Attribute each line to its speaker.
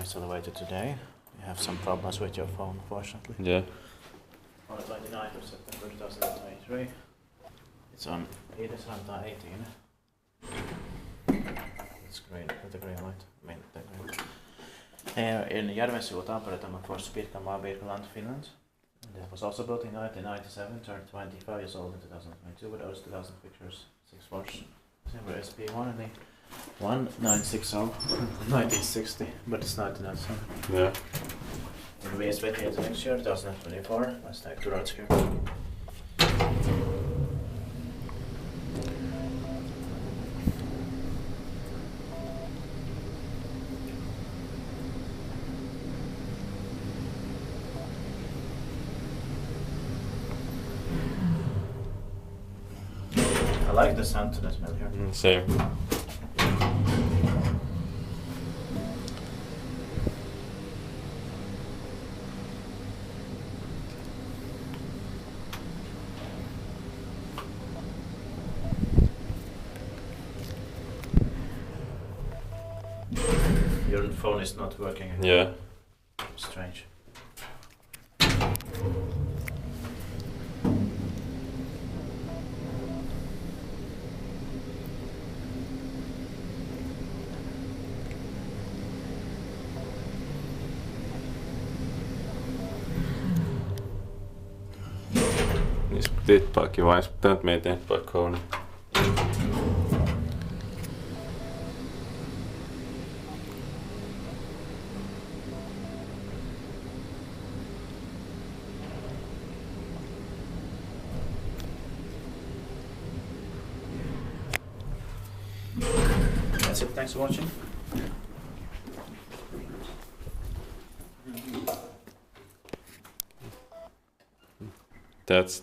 Speaker 1: nice elevator today. You have some problems with your phone, unfortunately.
Speaker 2: Yeah.
Speaker 1: On the 29th of September 2023. It's on Iidesranta 18. It's green, with the green light. I mean, the green. Here in Järvensivu, Tampere, first Finland, Finland. And it was also built in 1997, turned 25 years old in 2022, with those 2000 pictures, 6 floors. Similar SP1 and the 1960, 1960, but it's 1997.
Speaker 2: Yeah.
Speaker 1: It will be expected next year, 2024. Let's take the roads here. I like the scent to the smell here.
Speaker 2: Same.
Speaker 1: Your phone is not working.
Speaker 2: Yeah.
Speaker 1: Strange.
Speaker 2: Niistä tippaakin vaan, jos pitää nyt meitä paikkoon.
Speaker 1: That's it, thanks for watching.
Speaker 2: That's